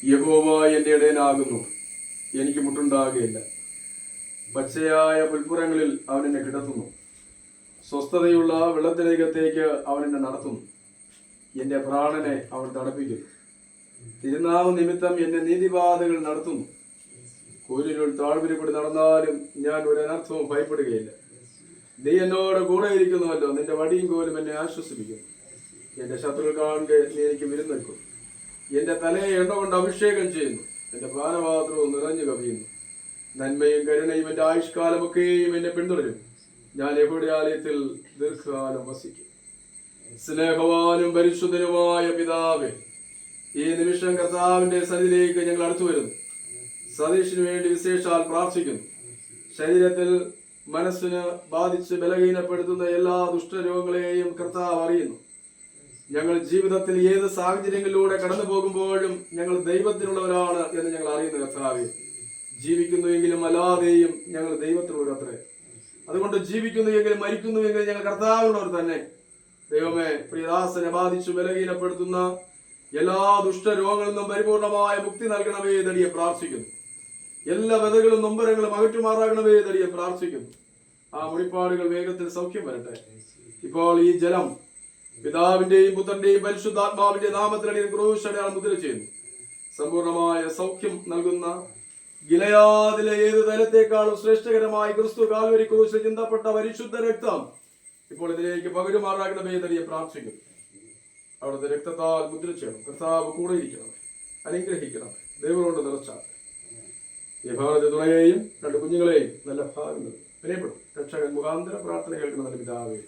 യഹോവ എൻ്റെ ഇടയനാകുന്നു, എനിക്ക് മുട്ടുണ്ടാകുകയില്ല. പച്ചയായ പുൽപ്പുറങ്ങളിൽ അവൻ എന്നെ കിടത്തുന്നു, സ്വസ്ഥതയുള്ള വെള്ളത്തിനകത്തേക്ക് അവൻ എന്നെ നടത്തുന്നു. എൻ്റെ പ്രാണനെ അവൻ തണുപ്പിക്കുന്നു. തിരുനാമ നിമിത്തം എന്നെ നീതിപാതകൾ നടത്തുന്നു. കൂരിരുൾ താഴ്വരയിൽ നടന്നാലും ഞാൻ ഒരു അനർത്ഥവും ഭയപ്പെടുകയില്ല. നീ എന്നോട് കൂടെ ഇരിക്കുന്നുവല്ലോ, നിന്റെ വടിയും കോലും എന്നെ ആശ്വസിപ്പിക്കുന്നു. എൻ്റെ ശത്രുക്കൾ കാണുക നീ എനിക്ക് വിരുന്നൊരുക്കും. എൻ്റെ തലയെ എണ്ണ കൊണ്ട് അഭിഷേകം ചെയ്യുന്നു, എൻ്റെ പാനപാത്രവും നിറഞ്ഞു കവിയുന്നു. നന്മയും കരുണയും എൻ്റെ ആയുഷ്കാലമൊക്കെയും എന്നെ പിന്തുടരും. ഞാൻ യഹോവയുടെ ആലയത്തിൽ ദീർഘകാലം വസിക്കും. സ്നേഹവാനും പരിശുദ്ധനുമായ പിതാവേ, ഈ നിമിഷം കർത്താവിന്റെ സന്നിധിയിലേക്ക് ഞങ്ങൾ അടുത്തു വരുന്നു. സതീഷിന് വേണ്ടി വിശേഷാൽ പ്രാർത്ഥിക്കുന്നു. ശരീരത്തിൽ മനസ്സിന് ബാധിച്ച് ബലഹീനപ്പെടുത്തുന്ന എല്ലാ ദുഷ്ടരോഗങ്ങളെയും കർത്താവ് അറിയുന്നു. ഞങ്ങൾ ജീവിതത്തിൽ ഏത് സാഹചര്യങ്ങളിലൂടെ കടന്നു പോകുമ്പോഴും ഞങ്ങൾ ദൈവത്തിനുള്ളവരാണ് എന്ന് ഞങ്ങൾ അറിയുന്ന കർത്താവേ, ജീവിക്കുന്നുവെങ്കിലും അല്ലാതെയും ഞങ്ങൾ ദൈവത്തിനുള്ളവരത്രേ. അതുകൊണ്ട് ജീവിക്കുന്നുവെങ്കിലും മരിക്കുന്നുവെങ്കിലും ഞങ്ങൾ കർത്താവിനുള്ളവർ തന്നെ. ദൈവമേ, പ്രിയദാസനെ ബാധിച്ചു ബലഹീനപ്പെടുത്തുന്ന എല്ലാ ദുഷ്ടരോഗങ്ങളിൽ നിന്നും പരിപൂർണമായ മുക്തി നൽകണമേ തടിയെ പ്രാർത്ഥിക്കുന്നു. എല്ലാ വ്യതകളും നൊമ്പരങ്ങളും അകറ്റുമാറാകണമേ തടിയെ പ്രാർത്ഥിക്കുന്നു. ആ മുടിപ്പാടുകൾ വേഗത്തിൽ സൗഖ്യം വരട്ടെ. ഇപ്പോൾ ഈ ജലം പിതാവിന്റെയും പുത്രന്റെയും പരിശുദ്ധാത്മാവിന്റെ നാമത്തിലടിയിൽ ക്രൂശടയാളം മുദ്ര ചെയ്യുന്നു. സമ്പൂർണമായ സൗഖ്യം നൽകുന്ന ഗിലയാദിലെ ഏത് തലത്തെക്കാളും ശ്രേഷ്ഠകരമായി ക്രിസ്തു കാൽവരി ക്രൂശിൽ ചിന്തപ്പെട്ട പരിശുദ്ധ രക്തം ഇപ്പോൾ ഇതിലേക്ക് പകരുമാറാകണമേ തടിയെ പ്രാർത്ഥിക്കുന്നു. അവിടുത്തെ രക്തത്താൽ മുദ്ര ചെയ്യണം. കർത്താവ് കൂടെ ഇരിക്കണം, അനുഗ്രഹിക്കണം, ദൈവത്തോട് നിറച്ചാൽ ഈ ഭവനത്തെ തുണയെയും രണ്ട് കുഞ്ഞുങ്ങളെയും നല്ല ഭാഗങ്ങൾ പ്രിയപ്പെടും. രക്ഷകൻ മുഖാന്തര പ്രാർത്ഥന കേൾക്കുന്ന നല്ല പിതാവേ,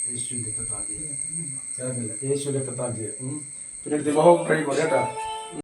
യേശുവിന്റെ രക്തത്താൽ പിന്നെ വിവാഹം കഴിയുമ്പോൾ കേട്ടാ